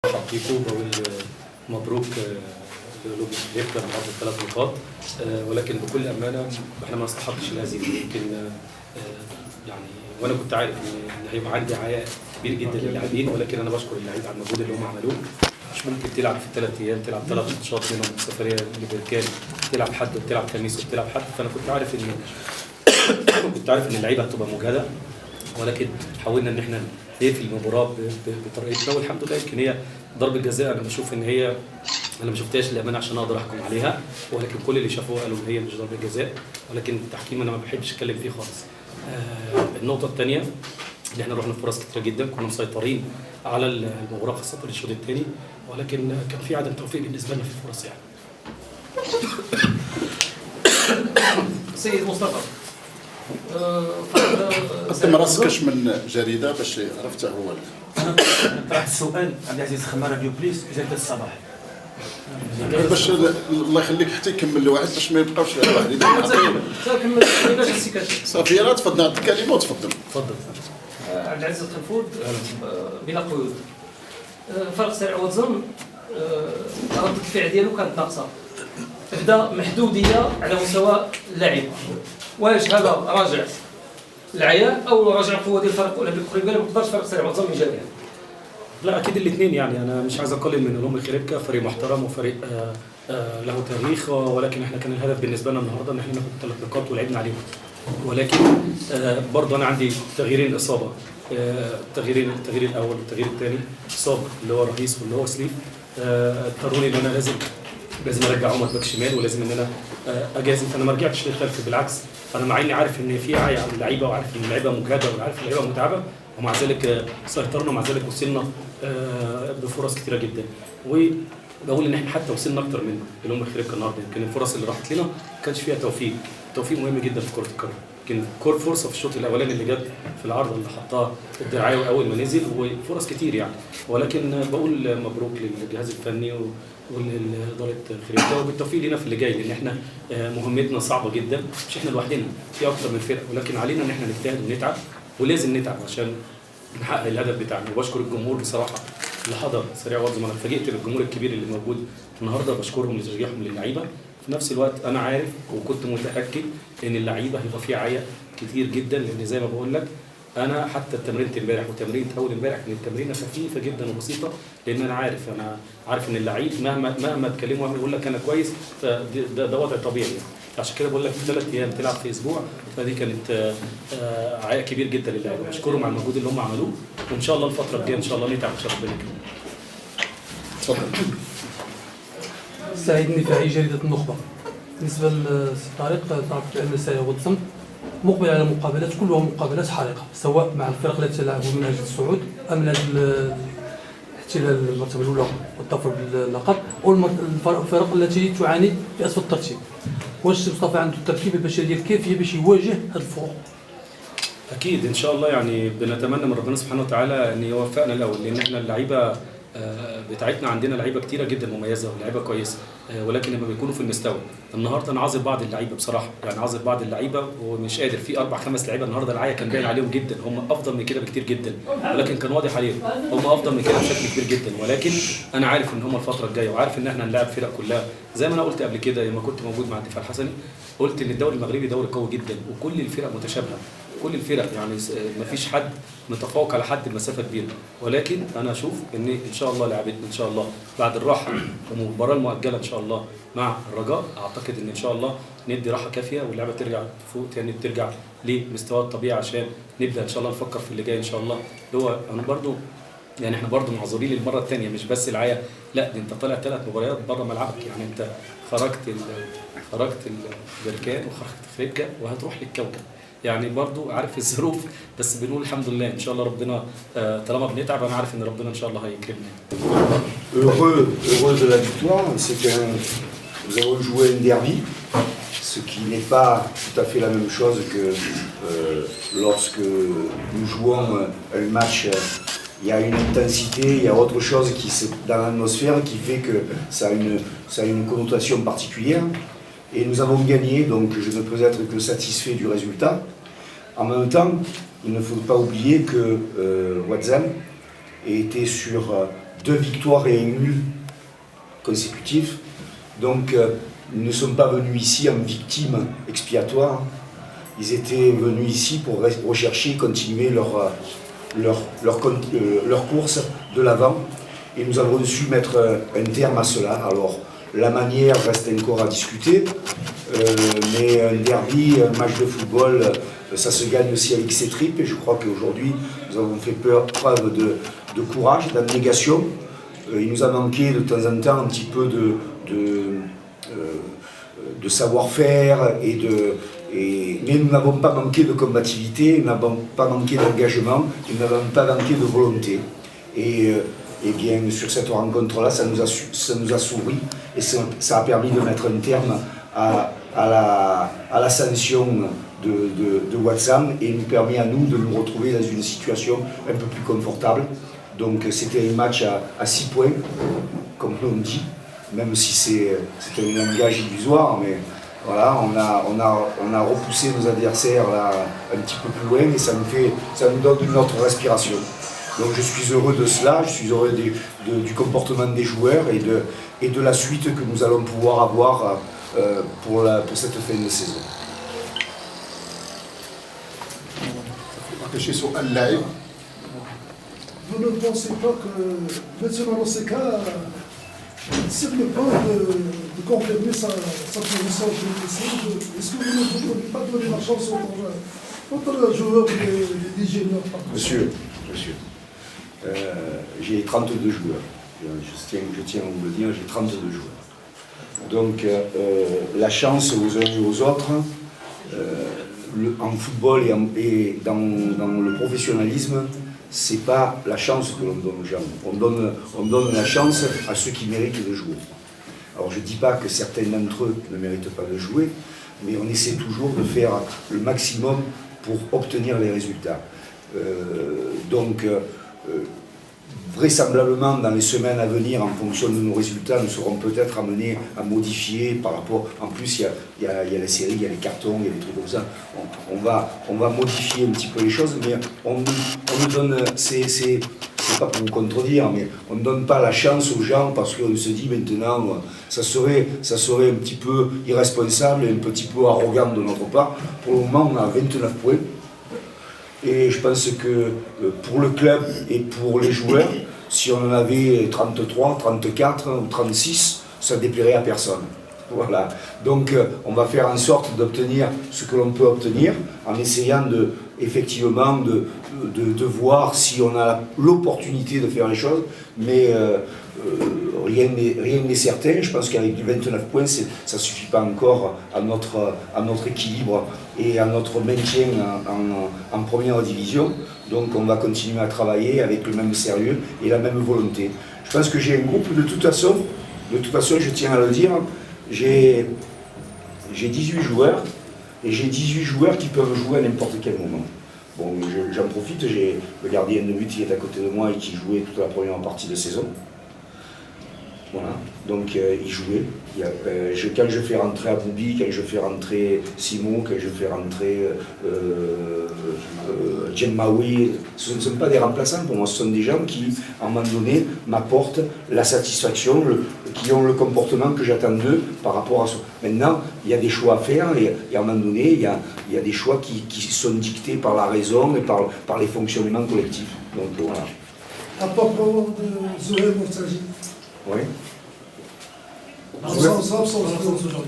برحب بيكم بقول مبروك لوبي ليفتر النهارده ب3 نقاط، ولكن بكل امانه احنا ما نستحقش الهزيمه. يمكن يعني وانا كنت عارف ان هيبقى عندي عياء كبير جدا للاعبين، ولكن انا بشكر اللعيبه على المجهود اللي هم عملوه. مش ممكن تلعب في 3 ايام، تلعب 3 ماتشات منهم سفريه لبركان، تلعب حد وبتلعب خميس وبتلعب حد، فانا كنت عارف ان اللعيبه هتبقى مجهده، ولكن حاولنا ان احنا نقفل المباراه بطريقتنا، والحمد لله. يمكن هي ضربه جزاء انا بشوف ان هي انا ما شفتهاش للامانه عشان اقدر احكم عليها، ولكن كل اللي شافوها قالوا ان هي مش ضربه جزاء، ولكن التحكيم انا ما بحبش اتكلم فيه خالص. النقطه الثانيه اللي احنا رحنا في فرص كتيره جدا، كنا مسيطرين على المباراه خاصه الشوط الثاني، ولكن كان في عدم توفيق بالنسبه لنا في الفرص يعني. سيد مصطفى قدم راسكش من جريده باش عرفته هو. طرحت السؤال عبد العزيز خماره راديو بليس جريده الصباح باش الله يخليك حتى يكمل الواحد باش ما يبقاوش واحد كمل صافي. راه تفضل نعطيك كلمه وتفضل. تفضل. عبد العزيز الخنفود بلا قيود. فرق سريع وتظن ردة الفعل ديالو كانت ناقصه، بدا محدوديه على مستوى اللاعب. واش هذا راجع العياء او راجع القوه ديال الفريق الاولمبي القريب؟ قال ما يقدرش فرق سريع وتظن من جميع. لا اكيد الاثنين، يعني انا مش عايز اقلل من اولمبي خريبكا، فريق محترم وفريق له تاريخ، ولكن احنا كان الهدف بالنسبه لنا النهارده ان احنا ناخد 3 نقاط ولعبنا عليهم. ولكن برضه انا عندي تغييرين اصابه، التغيير الاول والتغيير الثاني اصابه اللي هو رئيس واللي هو سليف، اضطروني ان انا لازم ارجع عمر باك شمال، ولازم ان انا اجازف. انا ما رجعتش للخلف، بالعكس انا مع اني عارف ان في عيا على اللعيبه، وعارف ان اللعيبه مجهده، وعارف ان اللعيبه متعبه، ومع ذلك سيطرنا، ومع ذلك وصلنا بفرص كثيره جدا. وبقول ان احنا حتى وصلنا اكتر من اللي هم خريبكا النهارده. يمكن الفرص اللي راحت لنا ما كانش فيها توفيق. التوفيق مهم جدا في كره القدم. يمكن كور فرصه في الشوط الاولاني اللي جت في العارضه اللي حطها الدرعاوي اول ما نزل، وفرص كتير يعني. ولكن بقول مبروك للجهاز الفني ولاداره خريبكا، وبالتوفيق لنا في اللي جاي، لان احنا مهمتنا صعبه جدا. مش احنا لوحدنا، في اكتر من فرقه، ولكن علينا ان احنا نجتهد ونتعب، ولازم نتعب عشان نحقق الهدف بتاعنا. وبشكر الجمهور بصراحه اللي حضر سريع وارض. انا اتفاجئت بالجمهور الكبير اللي موجود النهارده، بشكرهم لتشجيعهم للعيبه. في نفس الوقت انا عارف وكنت متاكد ان اللعيبه هيبقى فيها عيا كتير جدا، لان زي ما بقول لك انا حتى تمرينه امبارح وتمرينه اول امبارح كانت تمرينه خفيفه جدا وبسيطه، لان انا عارف ان اللعيب مهما تكلمه ويعمل يقول لك انا كويس، فده وضع طبيعي يعني. عشان كده بقول لك 3 ايام تلعب في اسبوع، فدي كانت عيا كبير جدا للعيبه. بشكرهم على المجهود اللي هم عملوه، وان شاء الله الفتره الجايه ان شاء الله نتعب عشان ربنا يكرمنا. تفضل. سعيد النفاعي جريدة النخبة. بالنسبة للطريق تعرف سريع والصمت مقبل على مقابلات كلها مقابلات حارقة، سواء مع الفرق التي تلعب من أجل الصعود أم من أجل احتلال المرتبة الأولى والظفر باللقب، أو الفرق التي تعاني في أسفل الترتيب. واش مصطفى عنده التركيبة البشرية الكافية باش يواجه هذا الفروق؟ اكيد ان شاء الله، يعني بنتمنى من ربنا سبحانه وتعالى ان يوفقنا الاول، لان احنا اللعيبه بتاعتنا عندنا لعيبه كتيره جدا مميزه ولعيبه كويسه، ولكن لما بيكونوا في المستوى. النهارده انا عاذر بعض اللعيبه بصراحه، يعني عاذر بعض اللعيبه ومش قادر. في 4 5 لعيبه النهارده العيا كان باين عليهم جدا، هم افضل من كده بكتير جدا، ولكن كان واضح عليهم هم افضل من كده بشكل كبير جدا. ولكن انا عارف ان هم الفتره الجايه، وعارف ان احنا هنلاعب فرق كلها زي ما انا قلت قبل كده لما كنت موجود مع الدفاع الحسني. قلت ان الدوري المغربي دوري قوي جدا، وكل الفرق متشابهه، كل الفرق يعني ما فيش حد متفوق على حد بمسافه كبيره. ولكن انا اشوف ان شاء الله لعبتنا ان شاء الله بعد الراحه والمباراه المؤجله ان شاء الله مع الرجاء، اعتقد ان شاء الله ندي راحه كافيه واللعبه ترجع فوق تاني، ترجع لمستوى الطبيعي، عشان نبدا ان شاء الله نفكر في اللي جاي ان شاا الله. اللي هو انا برضو يعني احنا برضو معذورين للمره الثانيه، مش بس العيا، لا دي انت طالع 3 مباريات بره ملعبك، يعني انت خرجت البركان وخرجت خريبكا وهتروح للكوكب، يعني برضو عارف الظروف. بس بنقول الحمد لله ان شاء الله ربنا طالما بنتعب انا عارف ان ربنا ان شاء الله هيكرمنا. Heureux de la victoire, c'est que nous avons joué un derby, ce qui n'est pas tout à fait la même chose que lorsque nous jouons un match. Il y a une intensité, il y a autre chose qui dans l'atmosphère qui fait que ça a une connotation particulière. Et nous avons gagné, donc je ne peux être que satisfait du résultat. En même temps, il ne faut pas oublier que Wadzam était sur 2 victoires et 1 nul consécutifs. Donc ils ne sont pas venus ici en victimes expiatoires. Ils étaient venus ici pour rechercher, continuer leur course de l'avant. Et nous avons su mettre un terme à cela. Alors, la manière reste encore à discuter, mais un derby, un match de football, ça se gagne aussi avec ses tripes. Et je crois qu'aujourd'hui, nous avons fait preuve de courage, d'abnégation. Il nous a manqué de temps en temps un petit peu de savoir-faire, mais nous n'avons pas manqué de combativité, nous n'avons pas manqué d'engagement, nous n'avons pas manqué de volonté. Et bien, sur cette rencontre-là, ça nous a souri et ça a permis de mettre un terme à la sanction de Watson et nous permet à nous de nous retrouver dans une situation un peu plus confortable. Donc c'était un match à 6 points, comme on dit, même si c'est un langage illusoire, mais voilà, on a repoussé nos adversaires là, un petit peu plus loin et ça nous donne une autre respiration. Donc je suis heureux de cela, je suis heureux du comportement des joueurs et de la suite que nous allons pouvoir avoir pour cette fin de saison. Vous ne pensez pas que maintenant dans ces cas, c'est le point de confirmer sa position de est-ce que vous ne pouvez pas donner la chance aux joueurs des juniors? Monsieur, j'ai 32 joueurs. Je tiens à vous le dire, j'ai 32 joueurs. Donc la chance aux uns et aux autres, en football et dans le professionnalisme, c'est pas la chance que l'on donne aux gens. On donne la chance à ceux qui méritent de jouer. Alors je ne dis pas que certains d'entre eux ne méritent pas de jouer, mais on essaie toujours de faire le maximum pour obtenir les résultats. Vraisemblablement, dans les semaines à venir, en fonction de nos résultats, nous serons peut-être amenés à modifier par rapport... En plus, il y a les séries, il y a les cartons, il y a des trucs comme ça. On va modifier un petit peu les choses, mais on nous donne... C'est pas pour vous contredire, mais on ne donne pas la chance aux gens parce qu'on se dit maintenant, ça serait un petit peu irresponsable et un petit peu arrogant de notre part. Pour le moment, on a 29 points. Et je pense que pour le club et pour les joueurs, si on en avait 33, 34 ou 36, ça ne déplairait à personne. Voilà. Donc on va faire en sorte d'obtenir ce que l'on peut obtenir en essayant effectivement de voir si on a l'opportunité de faire les choses, mais rien n'est certain. Je pense qu'avec 29 points, ça ne suffit pas encore à notre équilibre et à notre maintien en première division. Donc on va continuer à travailler avec le même sérieux et la même volonté. Je pense que j'ai un groupe de toute façon, je tiens à le dire, j'ai 18 joueurs et j'ai 18 joueurs qui peuvent jouer à n'importe quel moment. Bon, j'en profite, j'ai le gardien de but qui est à côté de moi et qui jouait toute la première partie de saison. Voilà, donc il jouait. Quand je fais rentrer Aboubi, quand je fais rentrer Simon, quand je fais rentrer Djemmaoui, ce ne sont pas des remplaçants pour moi, ce sont des gens qui, à un moment donné, m'apportent la satisfaction, qui ont le comportement que j'attends d'eux par rapport à ça. Maintenant, il y a des choix à faire et à un moment donné, il y a des choix qui sont dictés par la raison et par les fonctionnements collectifs. Donc voilà. À propos de Zoé Mourtaji. Oui.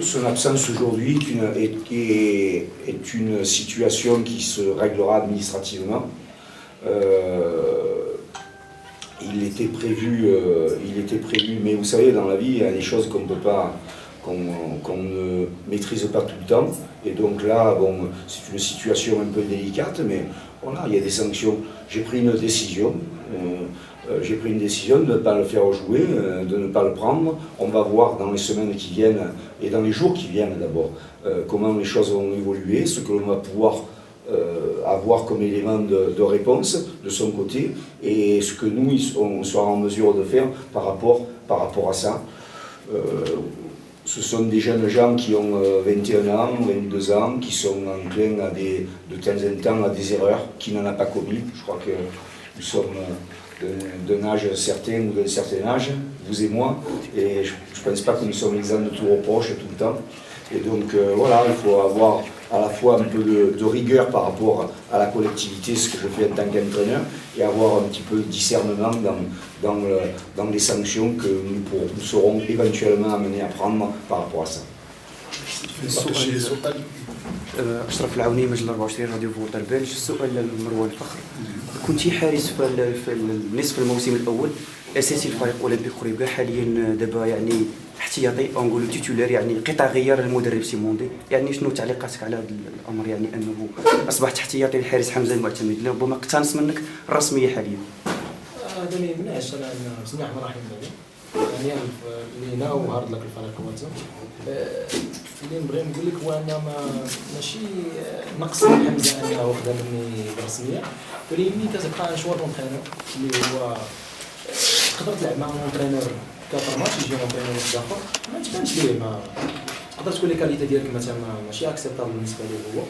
Son absence aujourd'hui est une situation qui se réglera administrativement. Il était prévu, mais vous savez, dans la vie, il y a des choses qu'on ne maîtrise pas tout le temps. Et donc là, bon, c'est une situation un peu délicate, mais voilà, il y a des sanctions. J'ai pris une décision. De ne pas le faire jouer, de ne pas le prendre. On va voir dans les semaines qui viennent et dans les jours qui viennent d'abord comment les choses vont évoluer, ce que l'on va pouvoir avoir comme élément de réponse de son côté et ce que nous on sera en mesure de faire par rapport à ça. Ce sont des jeunes gens qui ont 21 ans, 22 ans, qui sont enclins de temps en temps à des erreurs, qui n'en a pas commis. Je crois que nous sommes d'un âge certain ou d'un certain âge, vous et moi, et je ne pense pas que nous sommes exempts de tout reproche tout le temps. Et donc voilà, il faut avoir à la fois un peu de rigueur par rapport à la collectivité, ce que je fais en tant qu'entraîneur, et avoir un petit peu de discernement dans les sanctions que nous serons éventuellement amenés à prendre par rapport à ça. اشرف العوني مجله 24 راديو فولتربيل. السؤال لمروان الفخر، كنتي حارس في نصف الموسم الاول، اساسي الفريق اولمبيك قريبكا، حاليا دابا يعني احتياطي او نقولوا تيتولار، يعني قطع غيار المدرب سيموندي، يعني شنو تعليقاتك على هذا الامر، يعني انه اصبحت احتياطي الحارس حمزه المعتمد اللي ربما اقتنص منك الرسميه حاليا؟ هذا ما يمنعش انا بسم الله الرحمن الرحيم يعني اللي ناو هارد لك الفريق واتزا اللي نبغي نقول لك هو انا ماشي نقص حمزه انه خدا مني بالرسميه، ولكن كتبقى شوار اونترينور اللي هو تقدر تلعب مع اونترينور 4 ماتش يجي اونترينور اخر ما تبانش ليه، ما تقدر تكون لي كاليتي ديالك مثلا ماشي اكسبتابل بالنسبه ليه هو.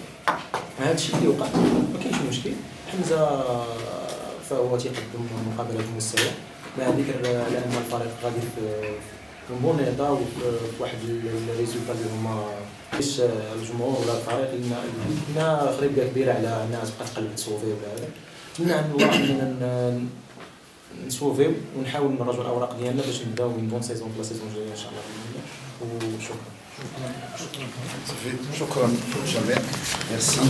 هذا الشيء اللي وقع ما كاينش مشكل. حمزه فهو تيقدم مقابلات مستوى مع ذكر لان الفريق غادي في بون ايطا وفي واحد الريزولتا اللي هما باش الجمهور ولا الفريق لنا خريبه كبيره على انها تبقى تقلب تسوفي ولا هذا. نتمنى من الله اننا نسوفيو ونحاول نرجعوا الاوراق ديالنا باش نبداو من بون سيزون في لا سيزون الجايه ان شاء الله. وشكرا. شكرا جميع. Merci.